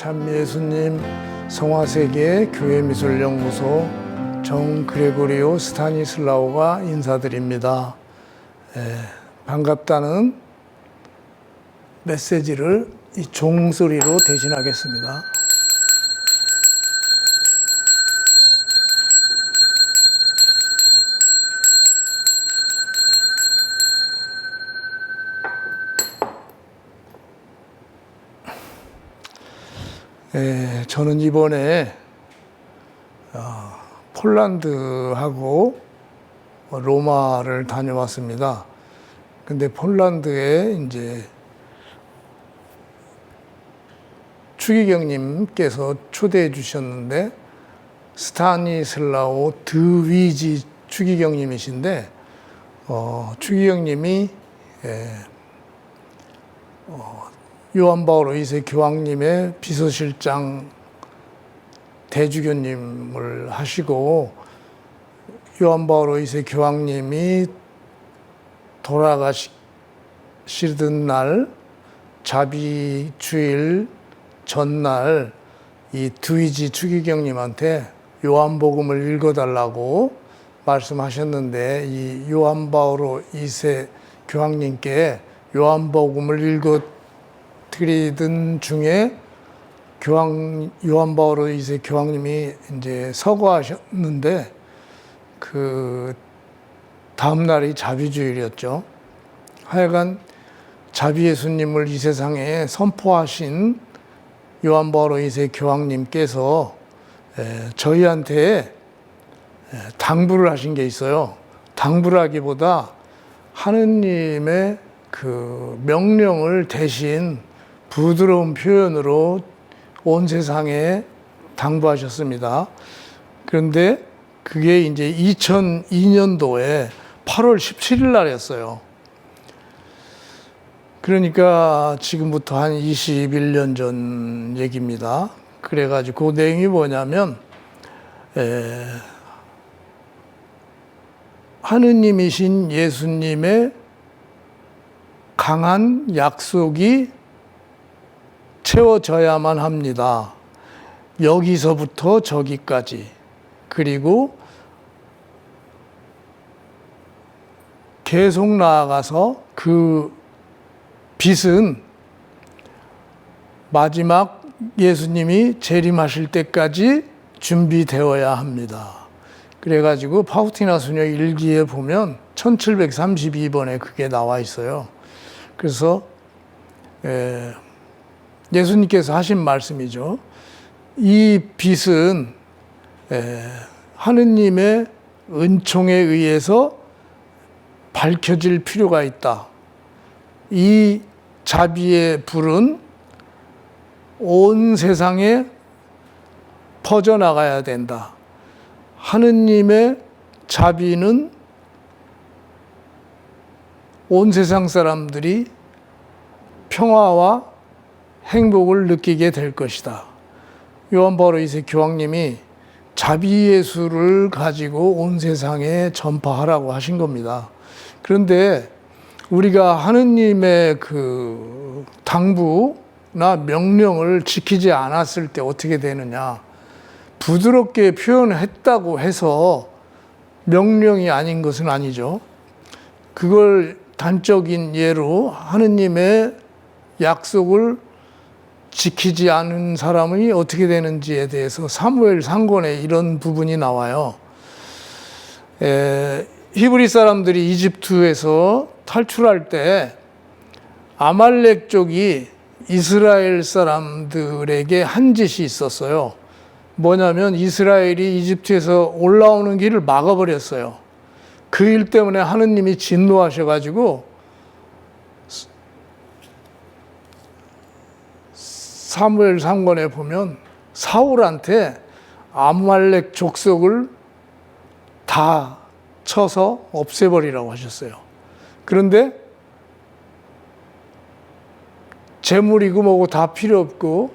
참미예수님 성화세계 교회미술연구소 정 그레고리오 스타니슬라오가 인사드립니다. 반갑다는 메시지를 이 종소리로 대신하겠습니다. 저는 이번에 폴란드하고 로마를 다녀왔습니다. 근데 폴란드에 이제 추기경님께서 초대해 주셨는데 스타니슬라오 드위지 추기경님이신데 추기경님이 요한 바올 2세 교황님의 비서실장 대주교님을 하시고 요한 바올 2세 교황님이 돌아가시던 날 자비주일 전날 이 드위지 추기경님한테 요한복음을 읽어달라고 말씀하셨는데 이 요한 바올 2세 교황님께 요한복음을 읽어드리던 중에 요한 바올 2세 교황님이 이제 서거하셨는데 그 다음 날이 자비주일이었죠. 하여간 자비 예수님을 이 세상에 선포하신 요한 바올 2세 교황님께서 저희한테 당부를 하신 게 있어요. 당부라기보다 하느님의 그 명령을 대신 부드러운 표현으로 온 세상에 당부하셨습니다. 그런데 그게 이제 2002년도에 8월 17일 날이었어요. 그러니까 지금부터 한 21년 전 얘기입니다. 그래가지고 그 내용이 뭐냐면 하느님이신 예수님의 강한 약속이 채워져야만 합니다. 여기서부터 저기까지. 그리고 계속 나아가서 그 빛은 마지막 예수님이 재림하실 때까지 준비되어야 합니다. 그래가지고 파우티나 수녀 일기에 보면 1732번에 그게 나와 있어요. 그래서 예수님께서 하신 말씀이죠. 이 빛은 하느님의 은총에 의해서 밝혀질 필요가 있다. 이 자비의 불은 온 세상에 퍼져나가야 된다. 하느님의 자비는 온 세상 사람들이 평화와 행복을 느끼게 될 것이다. 요한 바올 2세 교황님이 자비 예수를 가지고 온 세상에 전파하라고 하신 겁니다. 그런데 우리가 하느님의 그 당부나 명령을 지키지 않았을 때 어떻게 되느냐. 부드럽게 표현했다고 해서 명령이 아닌 것은 아니죠. 그걸 단적인 예로 하느님의 약속을 지키지 않은 사람이 어떻게 되는지에 대해서 사무엘 상권에 이런 부분이 나와요. 히브리 사람들이 이집트에서 탈출할 때 아말렉 쪽이 이스라엘 사람들에게 한 짓이 있었어요. 뭐냐면 이스라엘이 이집트에서 올라오는 길을 막아버렸어요. 그 일 때문에 하느님이 진노하셔가지고 사무엘 상권에 보면 사울한테 아말렉 족속을 다 쳐서 없애버리라고 하셨어요. 그런데 재물이고 뭐고 다 필요 없고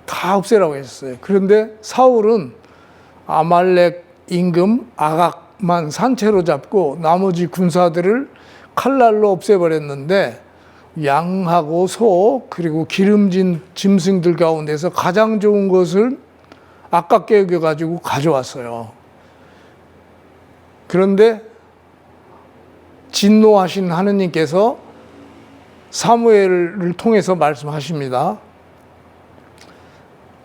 다 없애라고 했어요. 그런데 사울은 아말렉 임금 아각만 산채로 잡고 나머지 군사들을 칼날로 없애버렸는데 양하고 소 그리고 기름진 짐승들 가운데서 가장 좋은 것을 아깝게 여겨가지고 가져왔어요. 그런데 진노하신 하느님께서 사무엘을 통해서 말씀하십니다.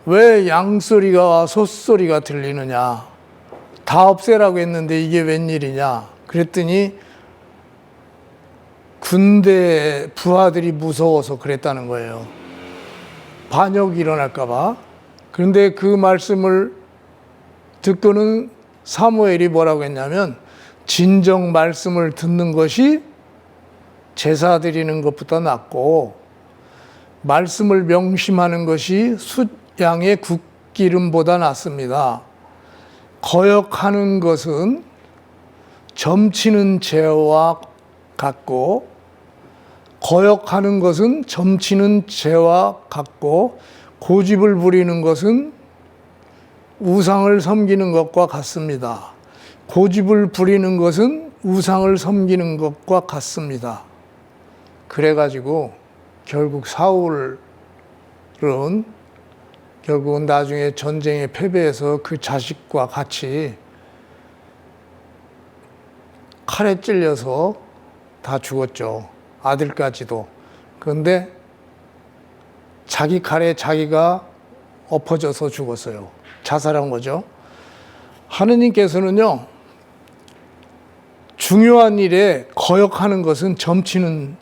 왜 양소리가 소소리가 들리느냐? 다 없애라고 했는데 이게 웬일이냐? 그랬더니 군대 부하들이 무서워서 그랬다는 거예요. 반역이 일어날까 봐. 그런데 그 말씀을 듣고는 사무엘이 뭐라고 했냐면 진정 말씀을 듣는 것이 제사 드리는 것보다 낫고 말씀을 명심하는 것이 숫양의 국기름보다 낫습니다. 거역하는 것은 점치는 죄와 같고 거역하는 것은 점치는 죄와 같고 고집을 부리는 것은 우상을 섬기는 것과 같습니다. 고집을 부리는 것은 우상을 섬기는 것과 같습니다. 그래가지고 결국 사울은 결국은 나중에 전쟁에 패배해서 그 자식과 같이 칼에 찔려서 다 죽었죠. 아들까지도. 그런데 자기 칼에 자기가 엎어져서 죽었어요. 자살한 거죠. 하느님께서는요, 중요한 일에 거역하는 것은 점치는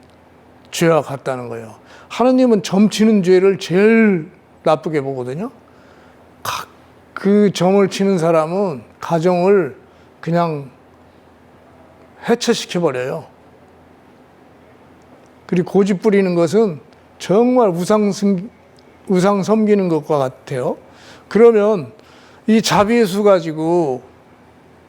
죄와 같다는 거예요. 하느님은 점치는 죄를 제일 나쁘게 보거든요. 그 점을 치는 사람은 가정을 그냥 해체시켜버려요. 그리고 고집 부리는 것은 정말 우상 섬기는 것과 같아요. 그러면 이 자비예수 가지고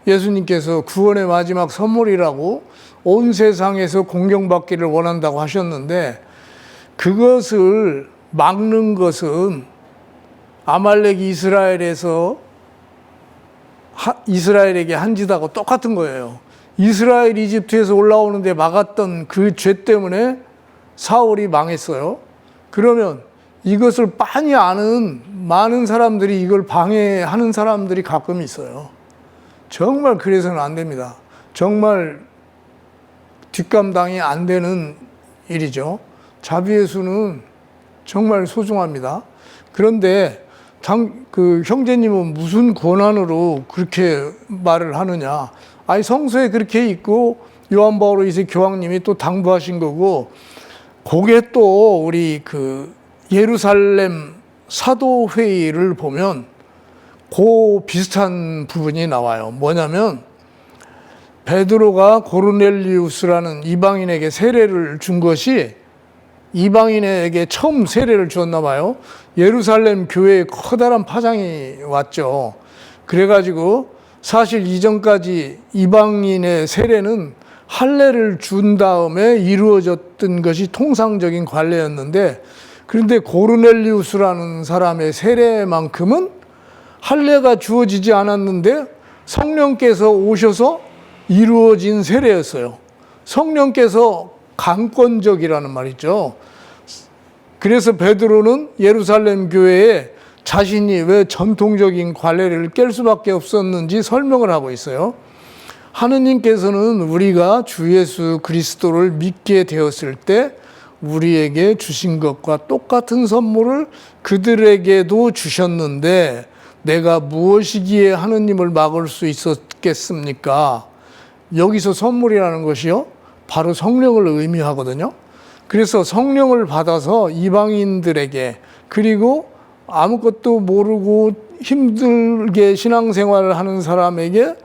예수님께서 구원의 마지막 선물이라고 온 세상에서 공경받기를 원한다고 하셨는데 그것을 막는 것은 아말렉이 이스라엘에게 한 짓하고 똑같은 거예요. 이스라엘 이집트에서 올라오는데 막았던 그 죄 때문에 사울이 망했어요. 그러면 이것을 빤히 아는 많은 사람들이 이걸 방해하는 사람들이 가끔 있어요. 정말 그래서는 안 됩니다. 정말 뒷감당이 안 되는 일이죠. 자비예수는 정말 소중합니다. 그런데 그 형제님은 무슨 권한으로 그렇게 말을 하느냐? 아니 성서에 그렇게 있고 요한 바오로 2세 교황님이 또 당부하신 거고, 그게 또 우리 그 예루살렘 사도회의를 보면 그 비슷한 부분이 나와요. 뭐냐면 베드로가 고르넬리우스라는 이방인에게 세례를 준 것이 이방인에게 처음 세례를 주었나 봐요. 예루살렘 교회에 커다란 파장이 왔죠. 그래가지고 사실 이전까지 이방인의 세례는 할례를 준 다음에 이루어졌던 것이 통상적인 관례였는데, 그런데 고르넬리우스라는 사람의 세례만큼은 할례가 주어지지 않았는데 성령께서 오셔서 이루어진 세례였어요. 성령께서 강권적이라는 말이죠. 그래서 베드로는 예루살렘 교회에 자신이 왜 전통적인 관례를 깰 수밖에 없었는지 설명을 하고 있어요. 하느님께서는 우리가 주 예수 그리스도를 믿게 되었을 때 우리에게 주신 것과 똑같은 선물을 그들에게도 주셨는데 내가 무엇이기에 하느님을 막을 수 있었겠습니까? 여기서 선물이라는 것이요, 바로 성령을 의미하거든요. 그래서 성령을 받아서 이방인들에게, 그리고 아무것도 모르고 힘들게 신앙생활을 하는 사람에게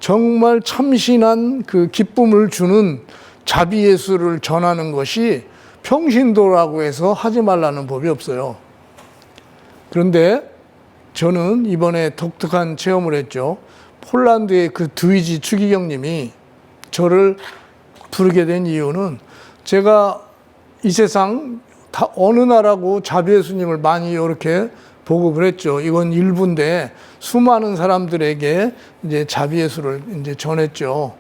정말 참신한 그 기쁨을 주는 자비예수를 전하는 것이 평신도라고 해서 하지 말라는 법이 없어요. 그런데 저는 이번에 독특한 체험을 했죠. 폴란드의 그 드위지 추기경님이 저를 부르게 된 이유는, 제가 이 세상 다 어느 나라고 자비예수님을 많이 이렇게 보급을 했죠. 이건 일부인데 수많은 사람들에게 이제 자비예수를 이제 전했죠.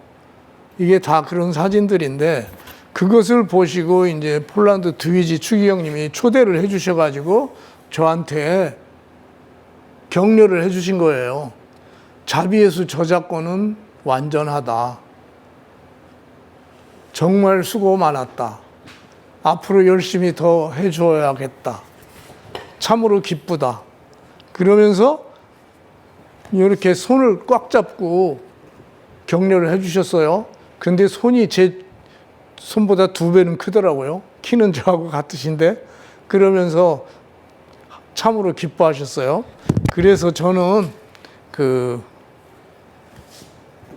이게 다 그런 사진들인데, 그것을 보시고 이제 폴란드 드위지 추기경님이 초대를 해주셔가지고 저한테 격려를 해주신 거예요. 자비예수 저작권은 완전하다. 정말 수고 많았다. 앞으로 열심히 더 해줘야겠다. 참으로 기쁘다. 그러면서 이렇게 손을 꽉 잡고 격려를 해주셨어요. 근데 손이 제 손보다 2배는 크더라고요. 키는 저하고 같으신데. 그러면서 참으로 기뻐하셨어요. 그래서 저는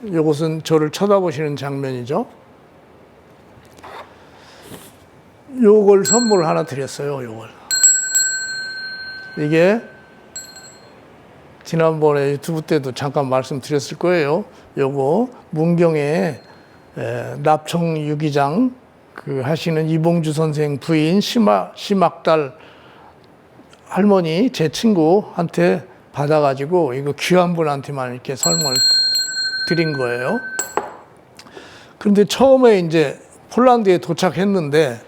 이것은 저를 쳐다보시는 장면이죠. 요걸 선물 하나 드렸어요. 요걸. 이게 지난번에 유튜브 때도 잠깐 말씀드렸을 거예요. 요거 문경에 납청 유기장 하시는 이봉주 선생 부인 심학달 할머니 제 친구한테 받아가지고 이거 귀한 분한테만 이렇게 선물 드린 거예요. 그런데 처음에 이제 폴란드에 도착했는데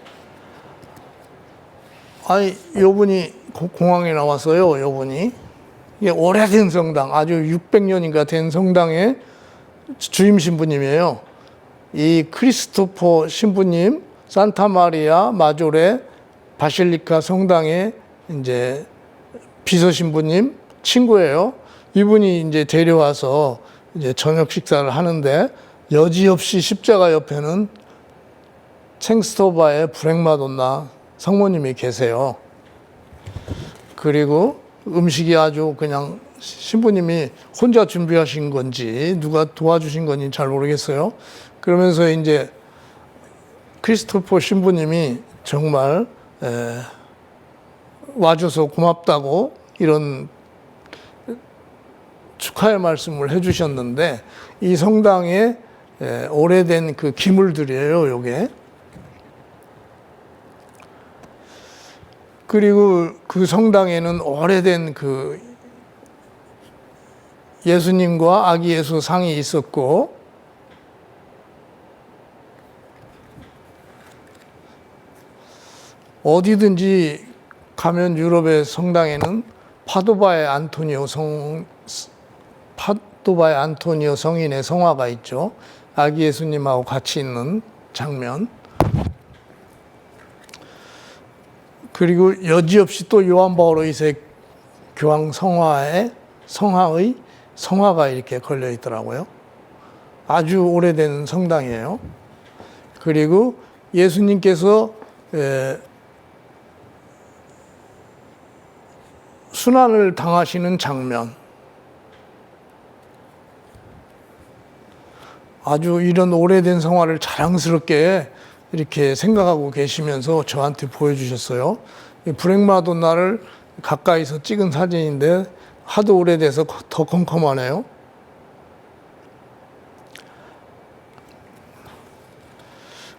아니 요분이 공항에 나왔어요. 요분이 이게 오래된 성당, 아주 600년인가 된 성당의 주임 신부님이에요. 이 크리스토퍼 신부님, 산타마리아 마조레 바실리카 성당의 이제 비서 신부님 친구예요. 이분이 이제 데려와서 이제 저녁 식사를 하는데 여지없이 십자가 옆에는 챙스토바의 브렉마돈나 성모님이 계세요. 그리고 음식이 아주 그냥 신부님이 혼자 준비하신 건지 누가 도와주신 건지 잘 모르겠어요. 그러면서 이제 크리스토퍼 신부님이 정말 와줘서 고맙다고 이런 축하의 말씀을 해주셨는데 이 성당에 오래된 그 기물들이에요, 요게. 그리고 그 성당에는 오래된 그 예수님과 아기 예수 상이 있었고, 어디든지 가면 유럽의 성당에는 파도바의 안토니오 성인의 성화가 있죠. 아기 예수님하고 같이 있는 장면. 그리고 여지없이 또 요한 바오로 2세 교황 성화의 성화가 이렇게 걸려 있더라고요. 아주 오래된 성당이에요. 그리고 예수님께서 순환을 당하시는 장면. 아주 이런 오래된 성화를 자랑스럽게 이렇게 생각하고 계시면서 저한테 보여주셨어요. 브렉마돈나를 가까이서 찍은 사진인데 하도 오래돼서 더 컴컴하네요.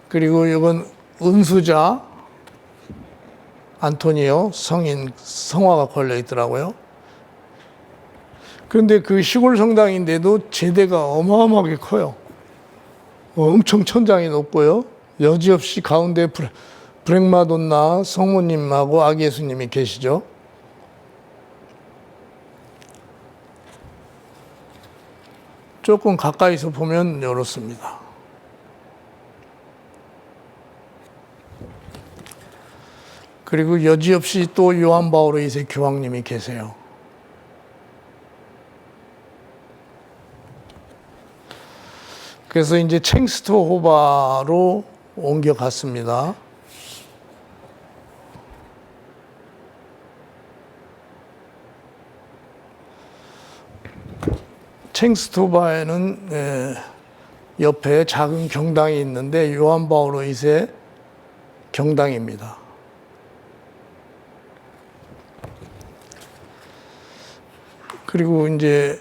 그리고 이건 은수자 안토니오 성인 성화가 걸려 있더라고요. 그런데 그 시골 성당인데도 제대가 어마어마하게 커요. 엄청 천장이 높고요. 여지없이 가운데 브렉마돈나 성모님하고 아기 예수님이 계시죠. 조금 가까이서 보면 이렇습니다. 그리고 여지없이 또 요한 바오로 2세 교황님이 계세요. 그래서 이제 챙스토호바로 옮겨갔습니다. 챙스토바에는 옆에 작은 경당이 있는데 요한 바오로 2세 경당입니다. 그리고 이제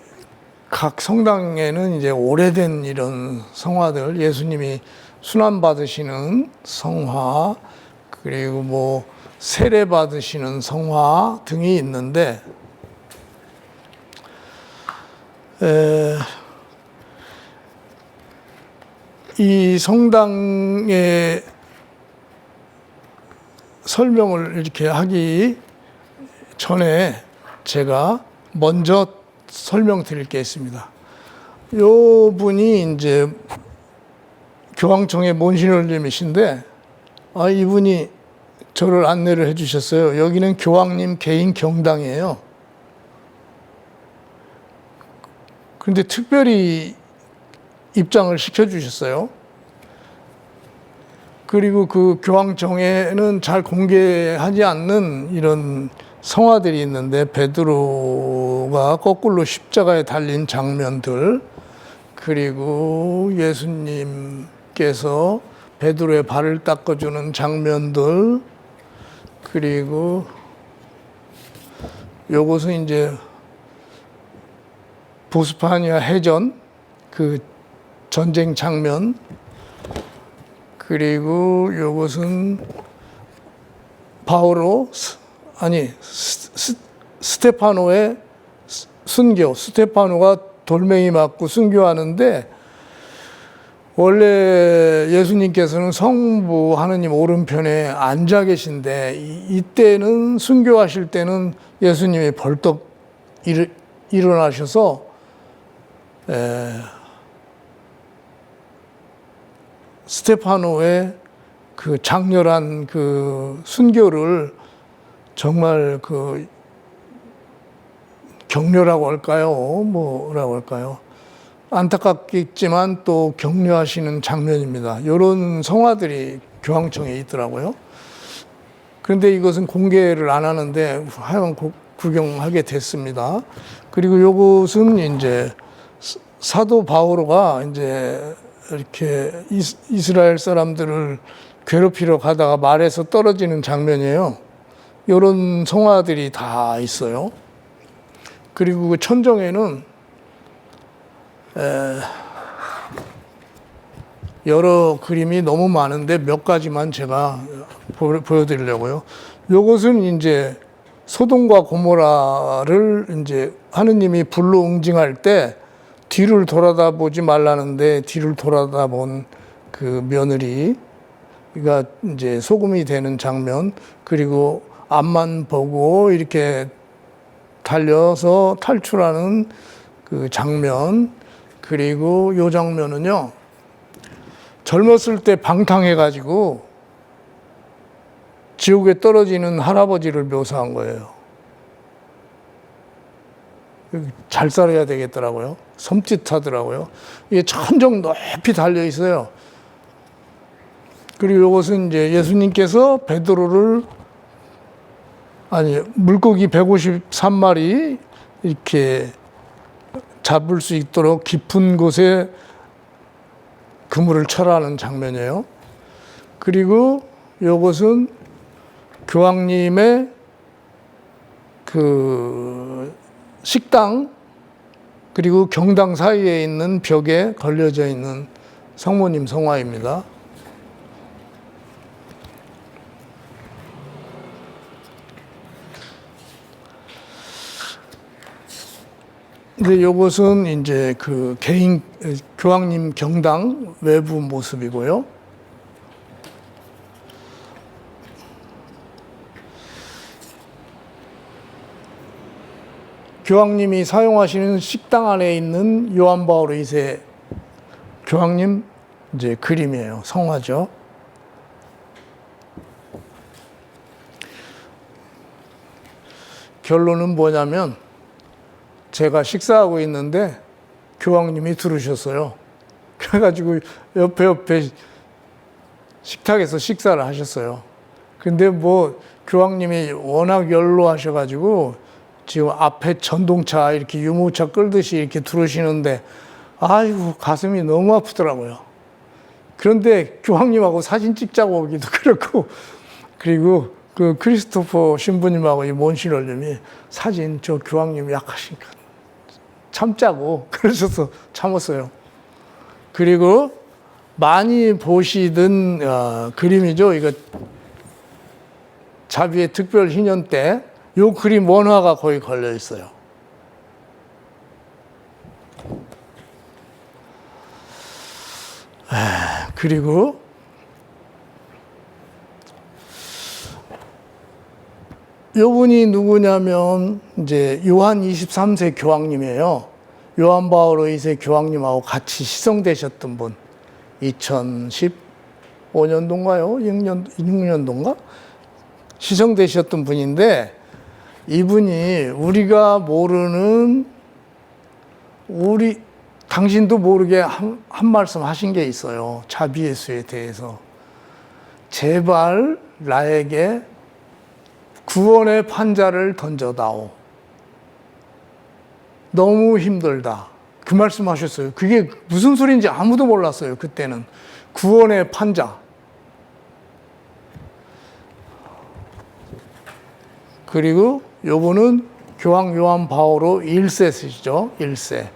각 성당에는 이제 오래된 이런 성화들, 예수님이 순환 받으시는 성화, 그리고 뭐 세례 받으시는 성화 등이 있는데, 이 성당의 설명을 이렇게 하기 전에 제가 먼저 설명드릴 게 있습니다. 요 분이 이제 교황청의 몬시널님이신데, 이분이 저를 안내를 해주셨어요. 여기는 교황님 개인 경당이에요. 그런데 특별히 입장을 시켜주셨어요. 그리고 그 교황청에는 잘 공개하지 않는 이런 성화들이 있는데, 베드로가 거꾸로 십자가에 달린 장면들, 그리고 예수님께서 베드로의 발을 닦아주는 장면들, 그리고 요것은 이제 보스파니아 해전 그 전쟁 장면, 그리고 요것은 스테파노의 순교, 스테파노가 돌멩이 맞고 순교하는데, 원래 예수님께서는 성부 하느님 오른편에 앉아 계신데, 이때는 순교하실 때는 예수님이 벌떡 일어나셔서 스테파노의 그 장렬한 그 순교를 정말 그 격려라고 할까요? 뭐라고 할까요? 안타깝겠지만 또 격려하시는 장면입니다. 이런 성화들이 교황청에 있더라고요. 그런데 이것은 공개를 안 하는데 하여간 구경하게 됐습니다. 그리고 이것은 이제 사도 바오로가 이제 이렇게 이스라엘 사람들을 괴롭히러 가다가 말에서 떨어지는 장면이에요. 이런 성화들이 다 있어요. 그리고 그 천정에는 여러 그림이 너무 많은데 몇 가지만 제가 보여드리려고요. 이것은 이제 소돔과 고모라를 이제 하느님이 불로 응징할 때 뒤를 돌아다 보지 말라는데 뒤를 돌아다 본 그 며느리가 이제 소금이 되는 장면, 그리고 앞만 보고 이렇게 달려서 탈출하는 그 장면, 그리고 요 장면은요, 젊었을 때 방탕해가지고 지옥에 떨어지는 할아버지를 묘사한 거예요. 잘 살아야 되겠더라고요. 섬찟하더라고요. 이게 천정 높이 달려 있어요. 그리고 이것은 이제 예수님께서 베드로를, 물고기 153마리 이렇게 잡을 수 있도록 깊은 곳에 그물을 쳐라는 장면이에요. 그리고 이것은 교황님의 그 식당, 그리고 경당 사이에 있는 벽에 걸려져 있는 성모님 성화입니다. 근데 이것은 이제 그 개인 교황님 경당 외부 모습이고요. 교황님이 사용하시는 식당 안에 있는 요한 바오로 2세 교황님 이제 그림이에요. 성화죠. 결론은 뭐냐면, 제가 식사하고 있는데 교황님이 들으셨어요. 그래가지고 옆에 식탁에서 식사를 하셨어요. 근데 뭐 교황님이 워낙 연로하셔가지고 지금 앞에 전동차 이렇게 유모차 끌듯이 이렇게 들으시는데, 아이고 가슴이 너무 아프더라고요. 그런데 교황님하고 사진 찍자고 오기도 그렇고, 그리고 그 크리스토퍼 신부님하고 이 몬시널님이 사진 저 교황님 약하시니까 참자고 그러셔서 참았어요. 그리고 많이 보시던 그림이죠. 이거 자비의 특별 희년 때 이 그림 원화가 거의 걸려 있어요. 그리고 요분이 누구냐면 이제 요한 23세 교황님이에요. 요한 바오로 2세 교황님하고 같이 시성되셨던 분. 2015년도인가요? 6년도인가? 시성되셨던 분인데 이분이 우리가 모르는 당신도 모르게 한 말씀 하신 게 있어요. 자비예수에 대해서. 제발 나에게 구원의 판자를 던져다오. 너무 힘들다. 그 말씀 하셨어요. 그게 무슨 소리인지 아무도 몰랐어요. 그때는. 구원의 판자. 그리고 요분은 교황 요한 바오로 1세시죠. 1세.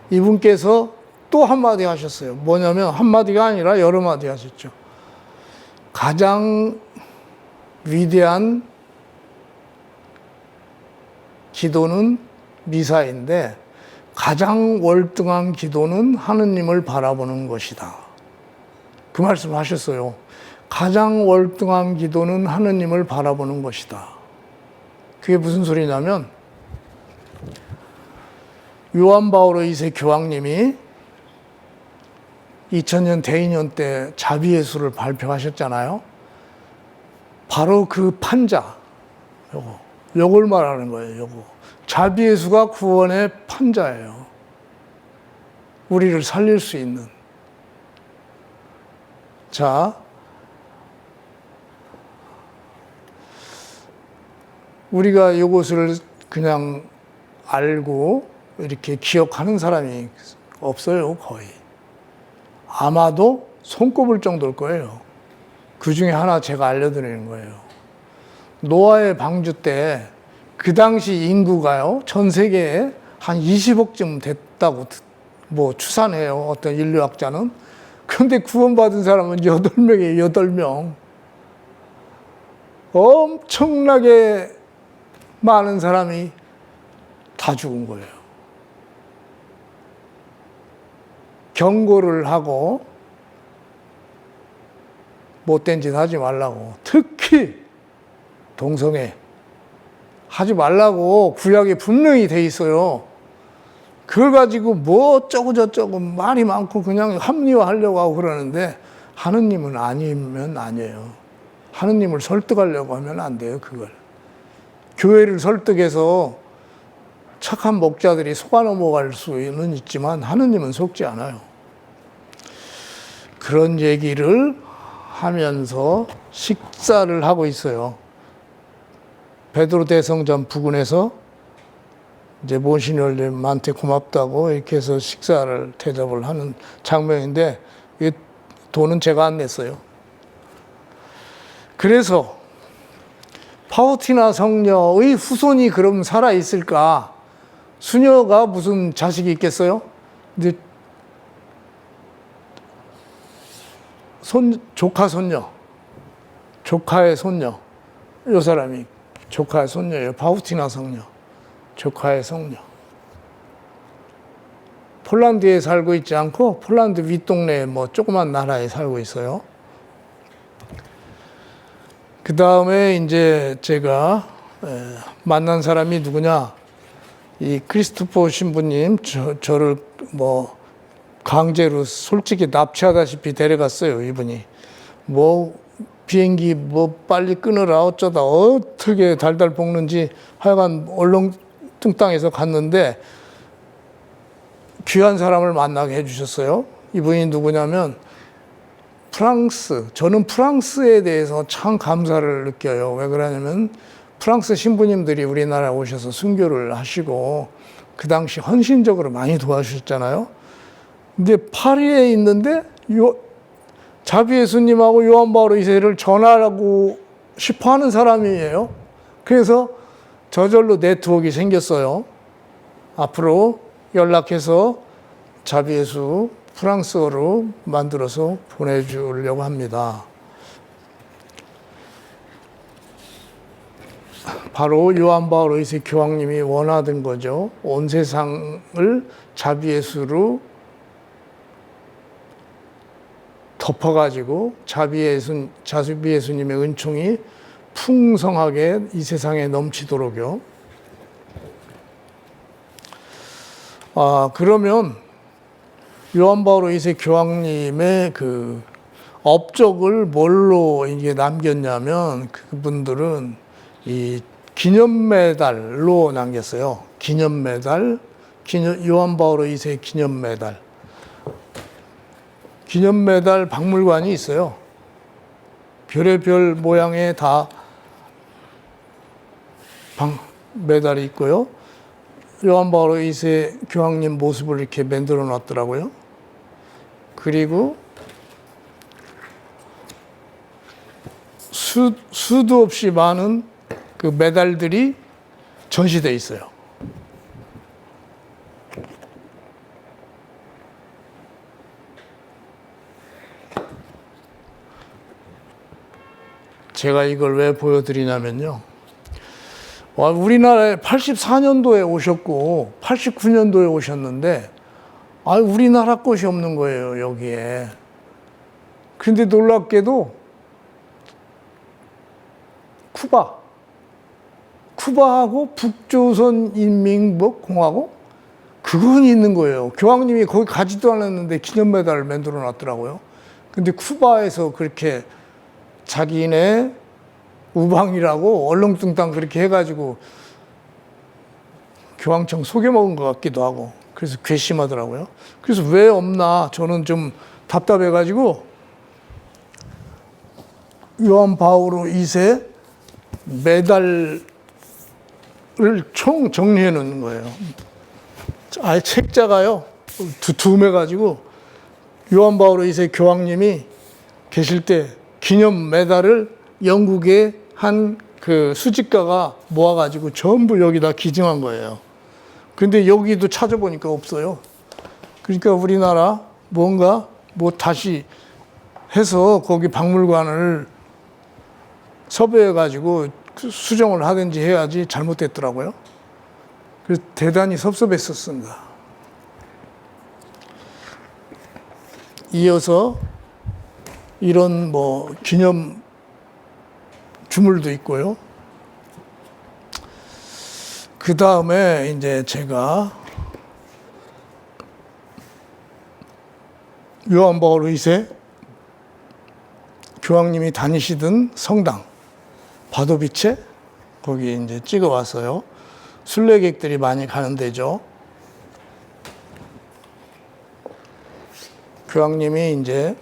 이분께서 또 한마디 하셨어요. 뭐냐면 한마디가 아니라 여러 마디 하셨죠. 가장 위대한 기도는 미사인데 가장 월등한 기도는 하느님을 바라보는 것이다. 그 말씀 하셨어요. 가장 월등한 기도는 하느님을 바라보는 것이다. 그게 무슨 소리냐면 요한 바오로 2세 교황님이 2000년 대인연 때 자비예수를 발표하셨잖아요. 바로 그 판자, 요걸 말하는 거예요. 요거. 자비예수가 구원의 판자예요. 우리를 살릴 수 있는. 자, 우리가 이것을 그냥 알고 이렇게 기억하는 사람이 없어요, 거의. 아마도 손꼽을 정도일 거예요. 그 중에 하나 제가 알려드리는 거예요. 노아의 방주 때 그 당시 인구가요, 전 세계에 한 20억쯤 됐다고 뭐 추산해요, 어떤 인류학자는. 그런데 구원받은 사람은 8명이에요, 8명. 엄청나게 많은 사람이 다 죽은 거예요. 경고를 하고 못된 짓 하지 말라고. 특히 동성애 하지 말라고 구약에 분명히 돼 있어요. 그걸 가지고 뭐 어쩌고 저쩌고 말이 많고 그냥 합리화하려고 하고 그러는데 하느님은 아니면 아니에요. 하느님을 설득하려고 하면 안 돼요, 그걸. 교회를 설득해서 착한 목자들이 속아 넘어갈 수는 있지만 하느님은 속지 않아요. 그런 얘기를 하면서 식사를 하고 있어요. 베드로 대성전 부근에서 이제 모신혈님한테 고맙다고 이렇게 해서 식사를 대접을 하는 장면인데 이 돈은 제가 안 냈어요. 그래서 파우티나 성녀의 후손이 그럼 살아 있을까? 수녀가 무슨 자식이 있겠어요? 근데 조카 손녀, 조카의 손녀, 이 사람이 조카의 손녀예요. 파우티나 성녀, 조카의 성녀. 폴란드에 살고 있지 않고 폴란드 윗동네에 뭐 조그만 나라에 살고 있어요. 그 다음에 이제 제가 만난 사람이 누구냐? 이 크리스토퍼 신부님, 저를 뭐 강제로 솔직히 납치하다시피 데려갔어요, 이분이. 뭐 비행기 뭐 빨리 끊으라 어쩌다 어떻게 달달 볶는지 하여간 얼렁뚱땅해서 갔는데 귀한 사람을 만나게 해주셨어요. 이분이 누구냐면 프랑스, 저는 프랑스에 대해서 참 감사를 느껴요. 왜 그러냐면 프랑스 신부님들이 우리나라에 오셔서 순교를 하시고 그 당시 헌신적으로 많이 도와주셨잖아요. 근데 파리에 있는데 자비예수님하고 요한 바오로 2세를 전하고 싶어 하는 사람이에요. 그래서 저절로 네트워크가 생겼어요. 앞으로 연락해서 자비예수 프랑스어로 만들어서 보내주려고 합니다. 바로 요한 바오로 2세 교황님이 원하던 거죠. 온 세상을 자비예수로 덮어가지고 자비예수님의 은총이 풍성하게 이 세상에 넘치도록요. 그러면 요한 바오로 2세 교황님의 그 업적을 뭘로 이게 남겼냐면 그분들은 이 기념 메달로 남겼어요. 기념 메달, 요한 바오로 2세 기념 메달. 기념 메달 박물관이 있어요. 별의별 모양의 다 메달이 있고요. 요한 바오로 2세 교황님 모습을 이렇게 만들어 놨더라고요. 그리고 수도 없이 많은 그 메달들이 전시되어 있어요. 제가 이걸 왜 보여드리냐면요. 우리나라에 84년도에 오셨고 89년도에 오셨는데 우리나라 것이 없는 거예요, 여기에. 그런데 놀랍게도 쿠바하고 북조선 인민공화국 그건 있는 거예요. 교황님이 거기 가지도 않았는데 기념 메달을 만들어 놨더라고요. 근데 쿠바에서 그렇게 자기네 우방이라고 얼렁뚱땅 그렇게 해가지고 교황청 속여먹은 것 같기도 하고 그래서 괘씸하더라고요. 그래서 왜 없나 저는 좀 답답해가지고 요한 바오로 2세 메달을 총 정리해 놓는 거예요. 아예 책자가요 두툼해가지고 요한 바오로 2세 교황님이 계실 때 기념 메달을 영국의 한 그 수집가가 모아가지고 전부 여기다 기증한 거예요. 근데 여기도 찾아보니까 없어요. 그러니까 우리나라 뭔가 다시 해서 거기 박물관을 섭외해가지고 수정을 하든지 해야지 잘못됐더라고요. 그래서 대단히 섭섭했었습니다. 이어서 이런 기념 주물도 있고요. 그 다음에 이제 제가 요한 바오로 2세 교황님이 다니시던 성당 바도비체 거기 이제 찍어 왔어요. 순례객들이 많이 가는 데죠. 교황님이 이제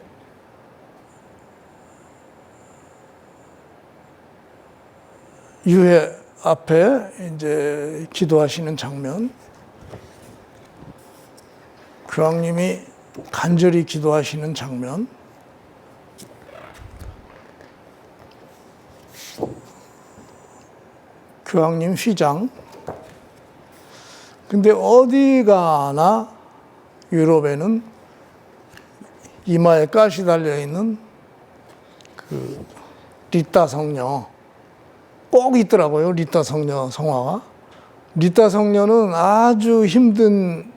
유해 앞에 이제 기도하시는 장면, 교황님이 간절히 기도하시는 장면, 교황님 휘장. 근데 어디 가나 유럽에는 이마에 가시 달려 있는 그 리타 성녀 꼭 있더라고요. 리타 성녀 성화가. 리타 성녀는 아주 힘든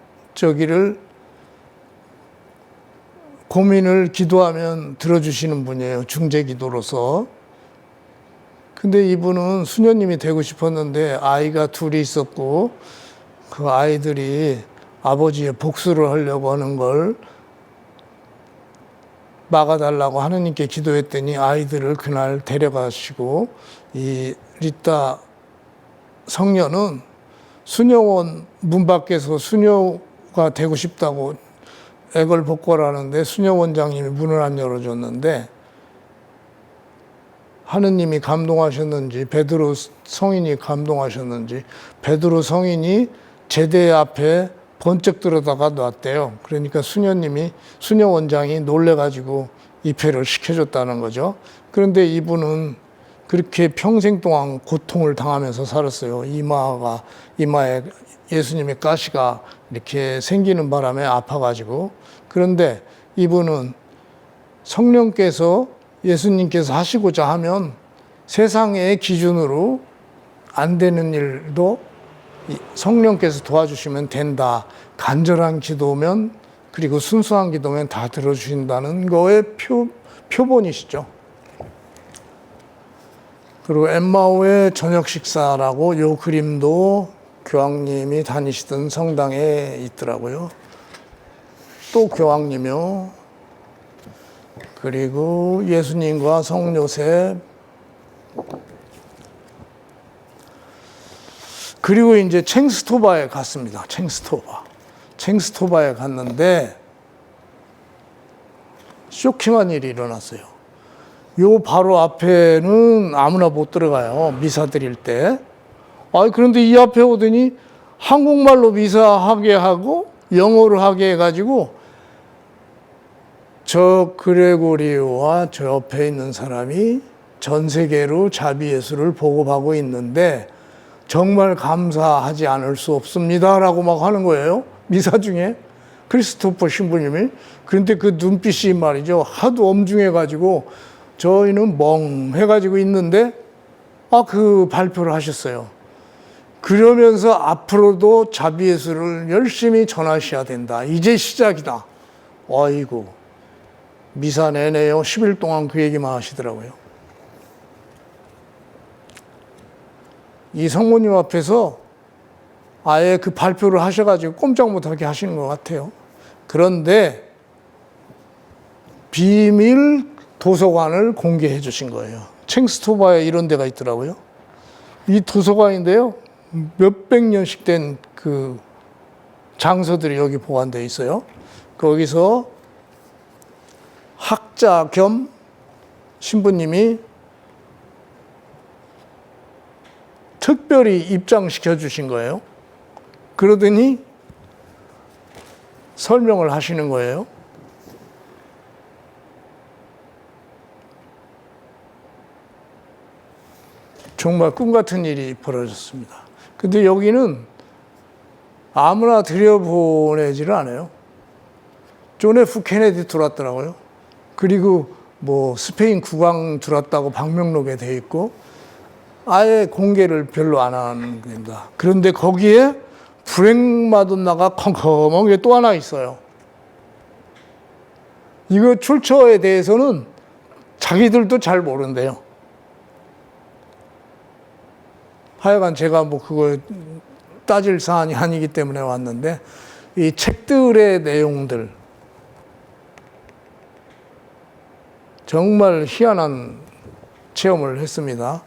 고민을 기도하면 들어주시는 분이에요. 중재 기도로서. 근데 이분은 수녀님이 되고 싶었는데 아이가 둘이 있었고 그 아이들이 아버지의 복수를 하려고 하는 걸 막아달라고 하느님께 기도했더니 아이들을 그날 데려가시고 이 리타 성녀는 수녀원 문 밖에서 수녀가 되고 싶다고 애걸복걸하는데 수녀원장님이 문을 안 열어줬는데 하느님이 감동하셨는지 베드로 성인이 감동하셨는지 베드로 성인이 제대 앞에 번쩍 들어다가 놨대요. 그러니까 수녀원장이 놀래가지고 입회를 시켜줬다는 거죠. 그런데 이분은 그렇게 평생 동안 고통을 당하면서 살았어요. 이마에 예수님의 가시가 이렇게 생기는 바람에 아파가지고. 그런데 이분은 성령께서 예수님께서 하시고자 하면 세상의 기준으로 안 되는 일도 성령께서 도와주시면 된다. 간절한 기도면 그리고 순수한 기도면 다 들어주신다는 거의 표본이시죠. 그리고 엠마오의 저녁 식사라고 요 그림도 교황님이 다니시던 성당에 있더라고요. 또 교황님이요. 그리고 예수님과 성요셉. 그리고 이제 챙스토바에 갔습니다. 챙스토바에 갔는데 쇼킹한 일이 일어났어요. 요 바로 앞에는 아무나 못 들어가요. 미사 드릴 때. 그런데 이 앞에 오더니 한국말로 미사하게 하고 영어로 하게 해가지고 저 그레고리오와 저 옆에 있는 사람이 전 세계로 자비 예수를 보급하고 있는데 정말 감사하지 않을 수 없습니다라고 막 하는 거예요. 미사 중에 크리스토퍼 신부님이. 그런데 그 눈빛이 말이죠. 하도 엄중해가지고 저희는 멍해가지고 있는데 그 발표를 하셨어요. 그러면서 앞으로도 자비 예수를 열심히 전하셔야 된다. 이제 시작이다. 아이고, 미사 내내요. 10일 동안 그 얘기만 하시더라고요. 이 성모님 앞에서 아예 그 발표를 하셔가지고 꼼짝 못하게 하시는 것 같아요. 그런데 비밀 도서관을 공개해 주신 거예요. 챙스토바에 이런 데가 있더라고요. 이 도서관인데요. 몇백 년씩 된 그 장서들이 여기 보관되어 있어요. 거기서 학자 겸 신부님이 특별히 입장시켜 주신 거예요. 그러더니 설명을 하시는 거예요. 정말 꿈 같은 일이 벌어졌습니다. 근데 여기는 아무나 들여보내지를 않아요. 존 F 케네디 들어왔더라고요. 그리고 뭐 스페인 국왕 들어왔다고 방명록에 돼 있고 아예 공개를 별로 안 하는 겁니다. 그런데 거기에 불행마돈나가 컴컴하게 또 하나 있어요. 이거 출처에 대해서는 자기들도 잘 모른대요. 하여간 제가 뭐 그거 따질 사안이 아니기 때문에 왔는데 이 책들의 내용들 정말 희한한 체험을 했습니다.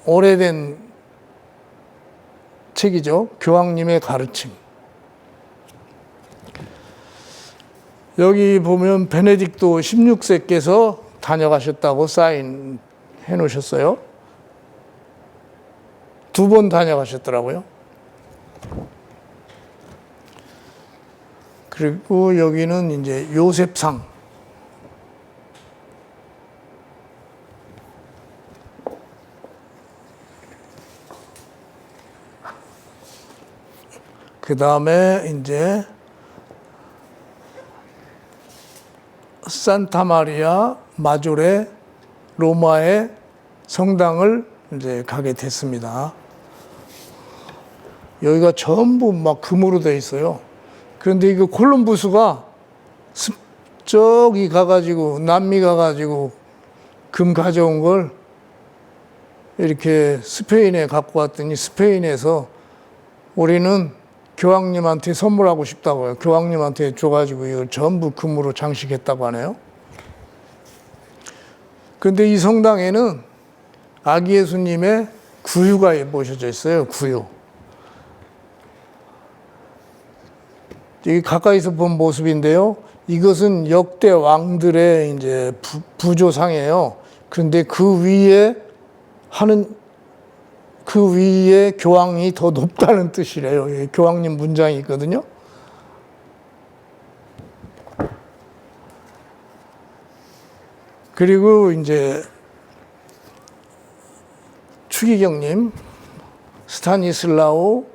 오래된 책이죠. 교황님의 가르침. 여기 보면 베네딕토 16세께서 다녀가셨다고 사인해 놓으셨어요. 2번 다녀가셨더라고요. 그리고 여기는 이제 요셉상. 그 다음에 이제 산타마리아 마조레 로마의 성당을 이제 가게 됐습니다. 여기가 전부 막 금으로 되어 있어요. 그런데 이거 콜럼부스가 저기 가가지고 남미 가가지고 금 가져온 걸 이렇게 스페인에 갖고 왔더니 스페인에서 우리는 교황님한테 선물하고 싶다고요. 교황님한테 줘가지고 이걸 전부 금으로 장식했다고 하네요. 그런데 이 성당에는 아기 예수님의 구유가 모셔져 있어요. 구유. 여기 가까이서 본 모습인데요. 이것은 역대 왕들의 이제 부조상이에요. 그런데 그 위에 교황이 더 높다는 뜻이래요. 교황님 문장이 있거든요. 그리고 이제 추기경님, 스타니슬라오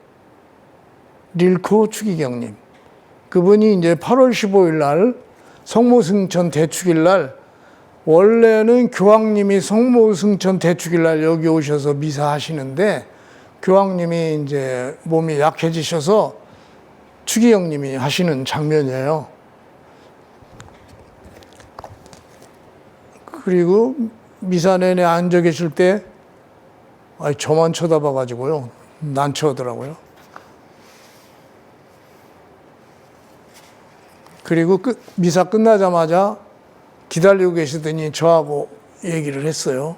릴코 추기경님. 그분이 이제 8월 15일 날 성모승천 대축일 날 원래는 교황님이 성모승천 대축일 날 여기 오셔서 미사 하시는데 교황님이 이제 몸이 약해지셔서 추기경님이 하시는 장면이에요. 그리고 미사 내내 앉아 계실 때 저만 쳐다봐가지고요. 난처하더라고요. 그리고 미사 끝나자마자 기다리고 계시더니 저하고 얘기를 했어요.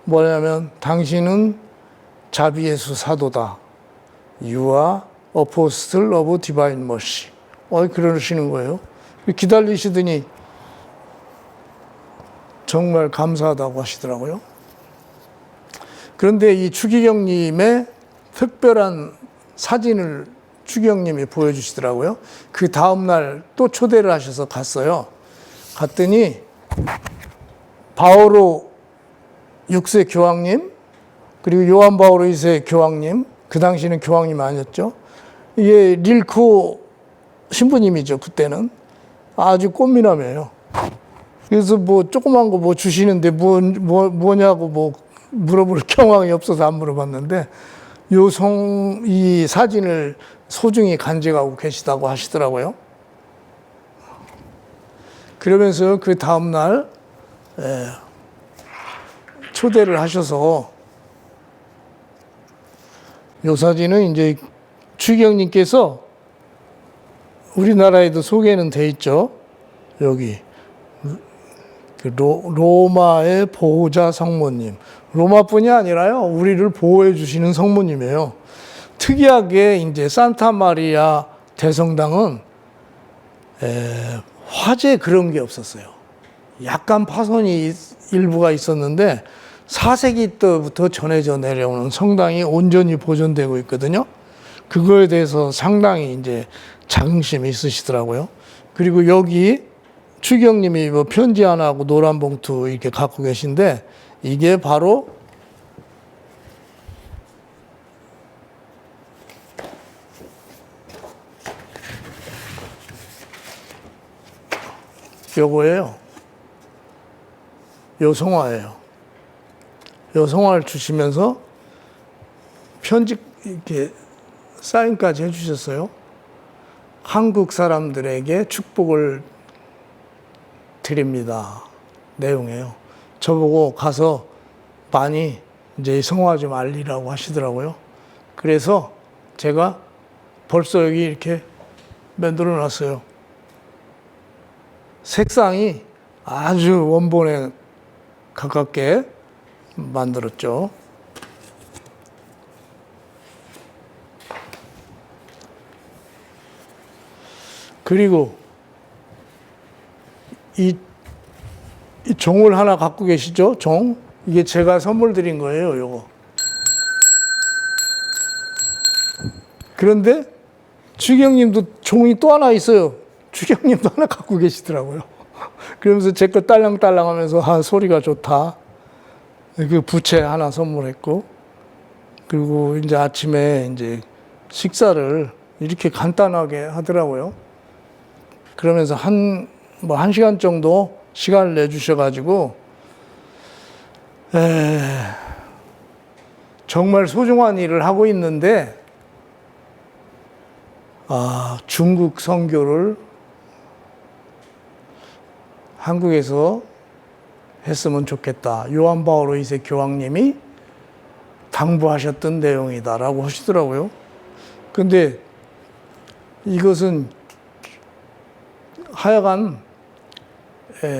뭐냐면 당신은 자비예수 사도다. You are apostle of divine mercy. 그러시는 거예요. 기다리시더니 정말 감사하다고 하시더라고요. 그런데 이 추기경님의 특별한 사진을 추기경님이 보여주시더라고요. 그 다음날 또 초대를 하셔서 갔어요. 갔더니 바오로 6세 교황님, 그리고 요한 바오로 2세 교황님, 그 당시는 교황님 아니었죠. 이게 릴코 신부님이죠, 그때는. 아주 꽃미남이에요. 그래서 조그만 거 주시는데 뭐냐고 물어볼 경황이 없어서 안 물어봤는데, 이 사진을 소중히 간직하고 계시다고 하시더라고요. 그러면서 그 다음날 초대를 하셔서 이 사진은 이제 추기경님께서 우리나라에도 소개는 돼 있죠. 여기 로마의 보호자 성모님. 로마뿐이 아니라요, 우리를 보호해 주시는 성모님이에요. 특이하게 이제 산타 마리아 대성당은 화재 그런 게 없었어요. 약간 파손이 일부가 있었는데 4세기 때부터 전해져 내려오는 성당이 온전히 보존되고 있거든요. 그거에 대해서 상당히 이제 자긍심이 있으시더라고요. 그리고 여기 추기경님이 편지 하나 하고 노란 봉투 이렇게 갖고 계신데, 이게 바로 요거예요. 요 성화예요. 요 성화를 주시면서 편지 이렇게 사인까지 해주셨어요. 한국 사람들에게 축복을 드립니다. 내용이에요. 저보고 가서 많이 이제 성화 좀 알리라고 하시더라고요. 그래서 제가 벌써 여기 이렇게 만들어 놨어요. 색상이 아주 원본에 가깝게 만들었죠. 그리고 이 종을 하나 갖고 계시죠? 종. 이게 제가 선물 드린 거예요, 요거. 그런데 추기경님도 종이 또 하나 있어요. 추기경님도 하나 갖고 계시더라고요. 그러면서 제 거 딸랑딸랑 하면서 소리가 좋다. 그 부채 하나 선물했고, 그리고 이제 아침에 이제 식사를 이렇게 간단하게 하더라고요. 그러면서 한 시간 정도 시간을 내주셔가지고, 정말 소중한 일을 하고 있는데, 중국 선교를 한국에서 했으면 좋겠다. 요한 바오로 2세 교황님이 당부하셨던 내용이다라고 하시더라고요. 근데 이것은 하여간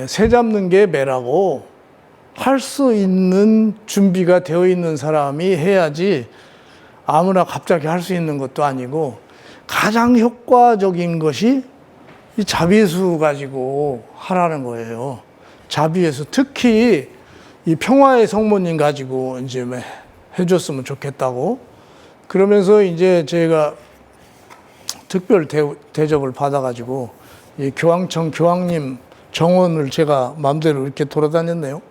새 잡는 게 매라고, 할 수 있는 준비가 되어 있는 사람이 해야지 아무나 갑자기 할 수 있는 것도 아니고, 가장 효과적인 것이 이 자비예수 가지고 하라는 거예요. 자비예수, 특히 이 평화의 성모님 가지고 이제 해줬으면 좋겠다고. 그러면서 이제 제가 특별 대접을 받아가지고 이 교황청 교황님 정원을 제가 마음대로 이렇게 돌아다녔네요.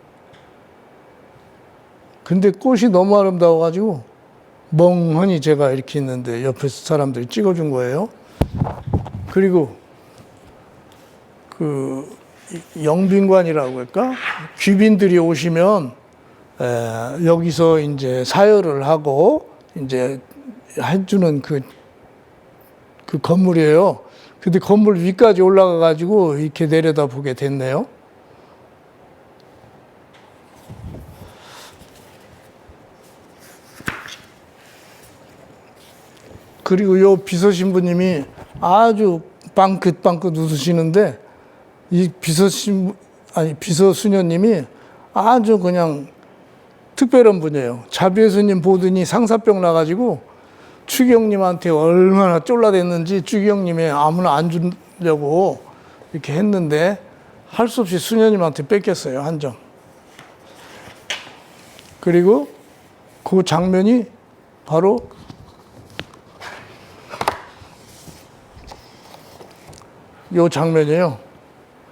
근데 꽃이 너무 아름다워가지고 멍하니 제가 이렇게 있는데 옆에서 사람들이 찍어준 거예요. 그리고 그 영빈관이라고 할까? 귀빈들이 오시면 여기서 이제 사열을 하고 이제 해주는 그 건물이에요. 근데 건물 위까지 올라가 가지고 이렇게 내려다 보게 됐네요. 그리고 요 비서 신부님이 아주 빵긋빵긋 웃으시는데 이 비서 수녀님이 아주 그냥 특별한 분이에요. 자비예수님 보더니 상사병 나가지고 추기경님한테 얼마나 쫄라댔는지 추기경님이 아무나 안 주려고 이렇게 했는데 할 수 없이 수녀님한테 뺏겼어요, 한 점. 그리고 그 장면이 바로 요 장면이에요.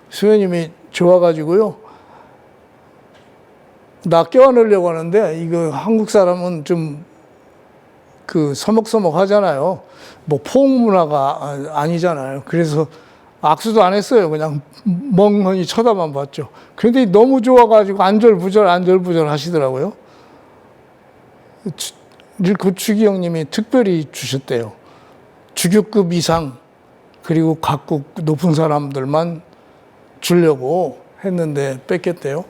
수녀님이 좋아가지고요. 나 껴안으려고 하는데 이거 한국 사람은 좀 그 서먹서먹 하잖아요. 뭐 포옹 문화가 아니잖아요. 그래서 악수도 안 했어요. 그냥 멍하니 쳐다만 봤죠. 그런데 너무 좋아가지고 안절부절 하시더라고요. 그 추기경님이 특별히 주셨대요. 주교급 이상 그리고 각국 높은 사람들만 주려고 했는데 뺏겼대요.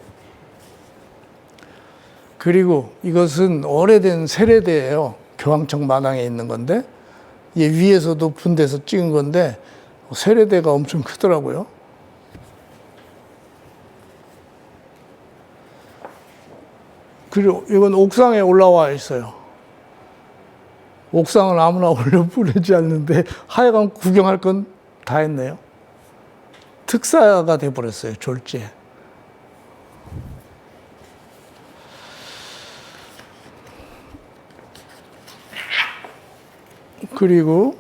그리고 이것은 오래된 세례대예요. 교황청 마당에 있는 건데 위에서 높은 데서 찍은 건데 세례대가 엄청 크더라고요. 그리고 이건 옥상에 올라와 있어요. 옥상은 아무나 올려보내지 않는데 하여간 구경할 건 다 했네요. 특사가 돼버렸어요, 졸지에. 그리고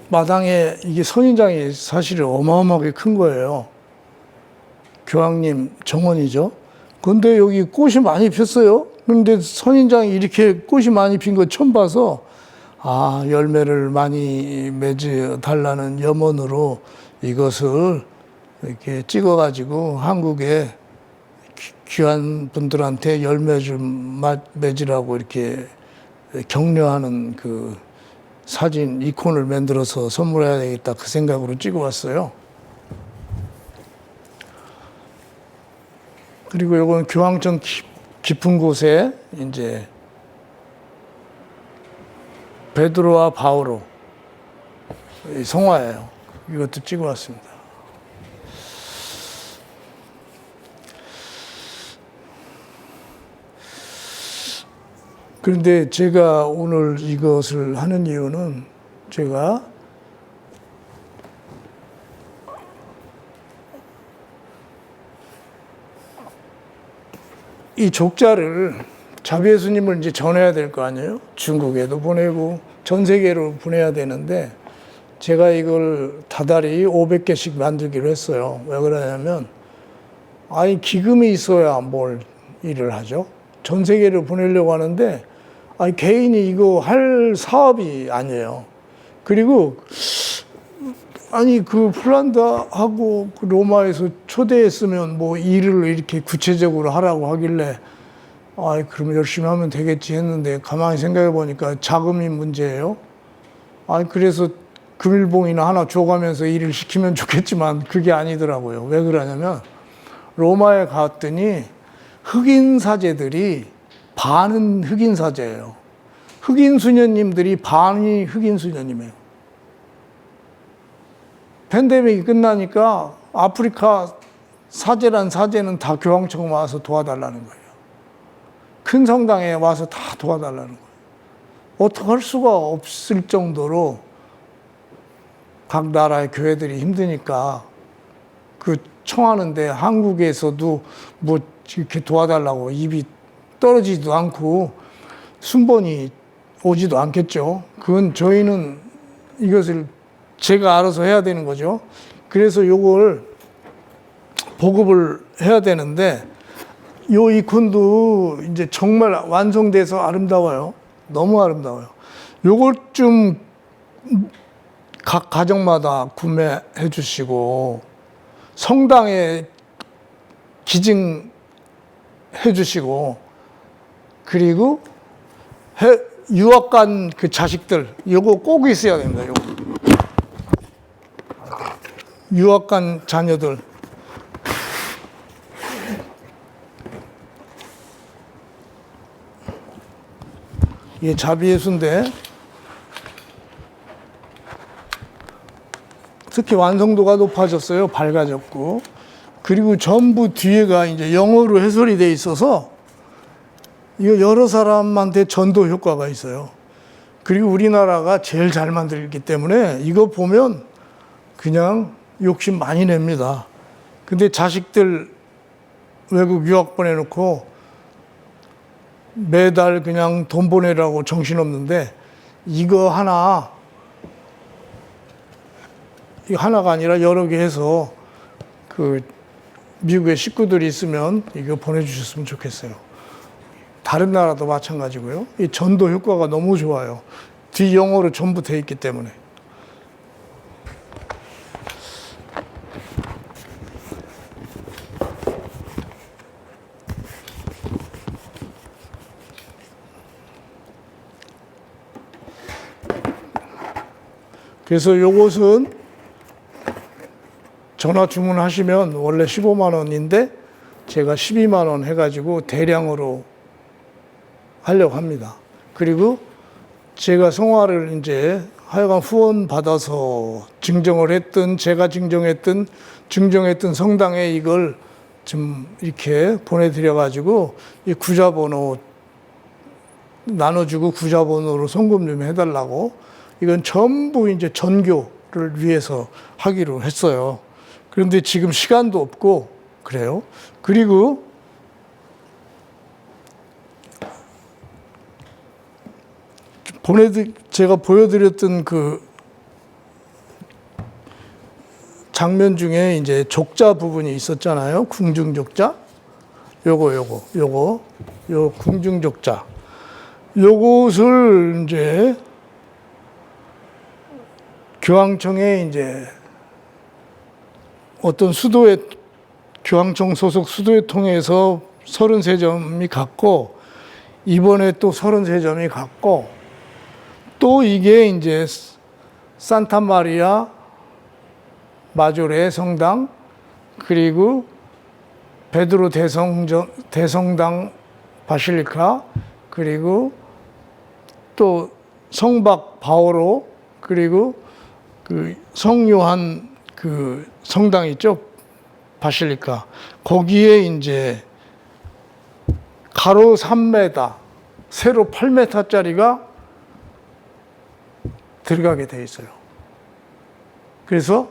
마당에 이게 선인장이 사실은 어마어마하게 큰 거예요. 교황님 정원이죠. 근데 여기 꽃이 많이 폈어요. 근데 선인장이 이렇게 꽃이 많이 핀 거 처음 봐서 열매를 많이 맺어 달라는 염원으로 이것을 이렇게 찍어가지고 한국에 귀한 분들한테 열매 좀 맺으라고 이렇게 격려하는 그 사진 이콘을 만들어서 선물해야 되겠다 그 생각으로 찍어왔어요. 그리고 이건 교황청 깊은 곳에 이제 베드로와 바오로 성화예요. 이것도 찍어왔습니다. 그런데 제가 오늘 이것을 하는 이유는 제가 이 족자를 자비예수님을 이제 전해야 될 거 아니에요? 중국에도 보내고 전 세계로 보내야 되는데 제가 이걸 다달이 500개씩 만들기로 했어요. 왜 그러냐면 기금이 있어야 뭘 일을 하죠. 전 세계로 보내려고 하는데 개인이 이거 할 사업이 아니에요. 그리고 그 폴란드하고 로마에서 초대했으면 뭐 일을 이렇게 구체적으로 하라고 하길래 그럼 열심히 하면 되겠지 했는데 가만히 생각해 보니까 자금이 문제예요. 그래서 금일봉이나 하나 줘가면서 일을 시키면 좋겠지만 그게 아니더라고요. 왜 그러냐면 로마에 갔더니 흑인 사제들이 반은 흑인 사제예요. 흑인 수녀님들이 반이 흑인 수녀님이에요. 팬데믹이 끝나니까 아프리카 사제란 사제는 다 교황청 와서 도와달라는 거예요. 큰 성당에 와서 다 도와달라는 거예요. 어떻게 할 수가 없을 정도로 각 나라의 교회들이 힘드니까 그 청하는데 한국에서도 뭐 이렇게 도와달라고 입이 떨어지지도 않고 순번이 오지도 않겠죠. 그건 저희는 이것을 제가 알아서 해야 되는 거죠. 그래서 요걸 보급을 해야 되는데 요 이콘도 이제 정말 완성돼서 아름다워요. 너무 아름다워요. 요걸 좀 각 가정마다 구매해 주시고 성당에 기증해 주시고 그리고 유학 간 그 자식들 요거 꼭 있어야 됩니다. 요거. 유학 간 자녀들 이게 자비예수인데 특히 완성도가 높아졌어요. 밝아졌고. 그리고 전부 뒤에가 이제 영어로 해설이 돼 있어서 이거 여러 사람한테 전도 효과가 있어요. 그리고 우리나라가 제일 잘 만들기 때문에 이거 보면 그냥 욕심 많이 냅니다. 근데 자식들 외국 유학 보내놓고 매달 그냥 돈 보내라고 정신없는데 이거 하나가 아니라 여러 개 해서 그 미국에 식구들이 있으면 이거 보내주셨으면 좋겠어요. 다른 나라도 마찬가지고요. 이 전도 효과가 너무 좋아요. 뒤 영어로 전부 돼 있기 때문에. 그래서 요것은 전화 주문하시면 원래 15만 원인데 제가 12만 원 해가지고 대량으로 하려고 합니다. 그리고 제가 성화를 이제 하여간 후원 받아서 증정을 했던, 제가 증정했던 성당에 이걸 좀 이렇게 보내드려가지고 이 구자번호 나눠주고 구자번호로 송금 좀 해달라고 이건 전부 이제 전교를 위해서 하기로 했어요. 그런데 지금 시간도 없고 그래요. 그리고 제가 보여드렸던 그 장면 중에 이제 족자 부분이 있었잖아요. 궁중족자. 요 궁중족자. 요것을 이제 교황청에 이제 어떤 교황청 소속 수도에 통해서 33점이 갔고, 이번에 또 33점이 갔고, 또 이게 이제 산타 마리아 마조레 성당, 그리고 베드로 대성당 바실리카, 그리고 또 성박 바오로, 그리고 그 성요한 그 성당 있죠? 바실리카. 거기에 이제 가로 3m, 세로 8m짜리가 들어가게 돼 있어요. 그래서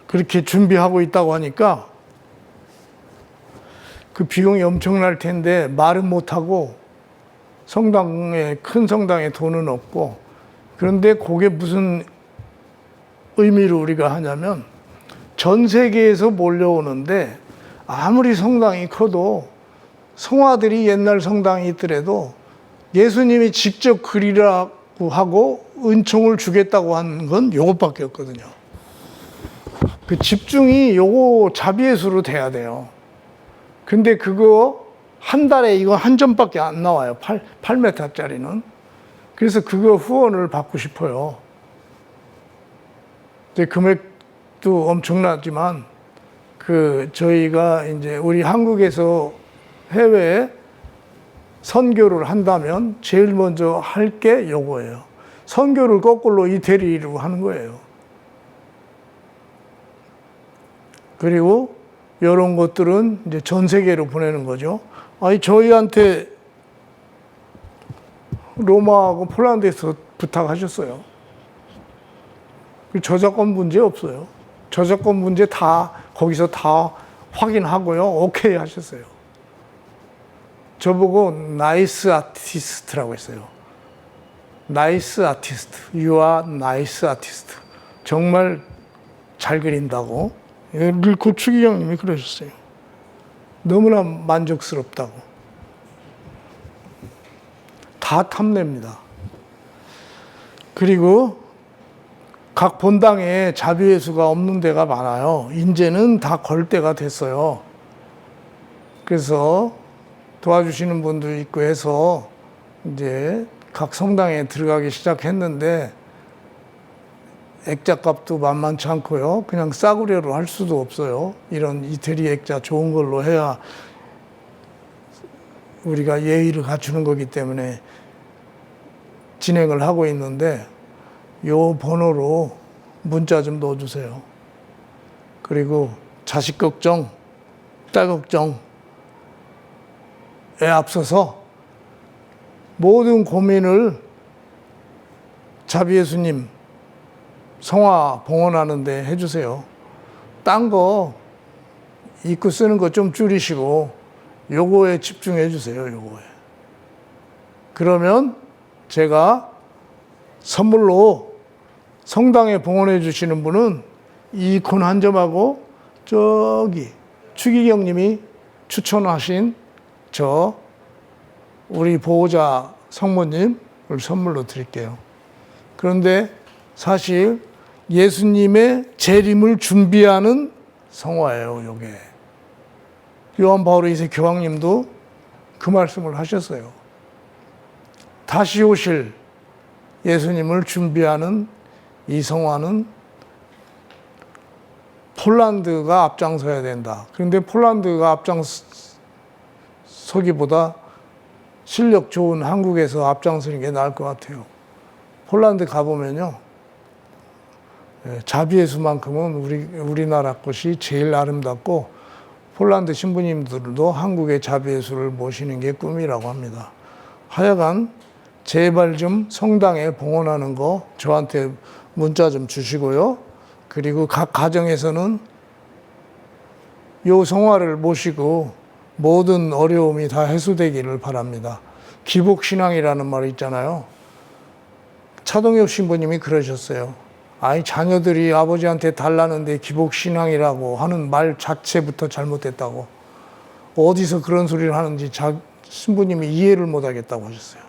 그렇게 준비하고 있다고 하니까 그 비용이 엄청날 텐데 말은 못하고 큰 성당에 돈은 없고, 그런데 그게 무슨 의미로 우리가 하냐면 전 세계에서 몰려오는데 아무리 성당이 커도 성화들이 옛날 성당이 있더라도 예수님이 직접 그리라고 하고 은총을 주겠다고 한 건 요것밖에 없거든요. 그 집중이 요거 자비예수로 돼야 돼요. 근데 그거 한 달에 이거 한 점밖에 안 나와요. 8m짜리는. 그래서 그거 후원을 받고 싶어요. 근데 금액도 엄청나지만 저희가 이제 우리 한국에서 해외에 선교를 한다면 제일 먼저 할 게 요거예요. 선교를 거꾸로 이태리로 하는 거예요. 그리고 이런 것들은 이제 전 세계로 보내는 거죠. 아니, 저희한테 로마하고 폴란드에서 부탁하셨어요. 저작권 문제 없어요. 저작권 문제 거기서 다 확인하고요. 오케이 하셨어요. 저보고 나이스 아티스트라고 했어요. 나이스 아티스트. You are nice artist. 정말 잘 그린다고. 고추기 형님이 그러셨어요. 너무나 만족스럽다고. 다 탐냅니다. 그리고 각 본당에 자비예수가 없는 데가 많아요. 이제는 다 걸 때가 됐어요. 그래서 도와주시는 분도 있고 해서 이제 각 성당에 들어가기 시작했는데 액자값도 만만치 않고요. 그냥 싸구려로 할 수도 없어요. 이런 이태리 액자 좋은 걸로 해야 우리가 예의를 갖추는 거기 때문에 진행을 하고 있는데 요 번호로 문자 좀 넣어주세요. 그리고 자식 걱정, 딸 걱정에 앞서서 모든 고민을 자비예수님 성화 봉헌하는데 해주세요. 딴 거 입구 쓰는 거 좀 줄이시고 요거에 집중해 주세요. 요거에. 그러면 제가 선물로 성당에 봉헌해 주시는 분은 이 콘 한 점하고 저기 추기경 님이 추천하신 저 우리 보호자 성모님을 선물로 드릴게요. 그런데 사실 예수님의 재림을 준비하는 성화예요, 요게. 요한 바울 2세 교황님도 그 말씀을 하셨어요. 다시 오실 예수님을 준비하는 이 성화는 폴란드가 앞장서야 된다. 그런데 폴란드가 앞장서기보다 실력 좋은 한국에서 앞장서는 게 나을 것 같아요. 폴란드 가보면요, 자비예수만큼은 우리나라 것이 제일 아름답고 폴란드 신부님들도 한국의 자비예수를 모시는 게 꿈이라고 합니다. 하여간 제발 좀 성당에 봉헌하는 거 저한테 문자 좀 주시고요. 그리고 각 가정에서는 요 성화를 모시고 모든 어려움이 다 해소되기를 바랍니다. 기복신앙이라는 말이 있잖아요. 차동엽 신부님이 그러셨어요. 아니 자녀들이 아버지한테 달라는데 기복신앙이라고 하는 말 자체부터 잘못됐다고. 어디서 그런 소리를 하는지 신부님이 이해를 못하겠다고 하셨어요.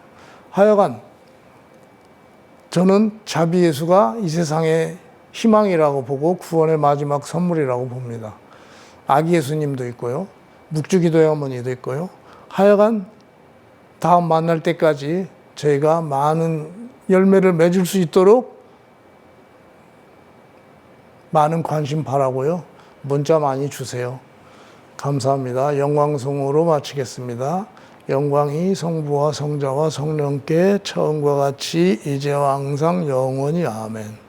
하여간 저는 자비예수가 이 세상의 희망이라고 보고 구원의 마지막 선물이라고 봅니다. 아기 예수님도 있고요. 묵주기도의 어머니도 있고요. 하여간 다음 만날 때까지 저희가 많은 열매를 맺을 수 있도록 많은 관심 바라고요. 문자 많이 주세요. 감사합니다. 영광송으로 마치겠습니다. 영광이 성부와 성자와 성령께 처음과 같이 이제와 항상 영원히 아멘.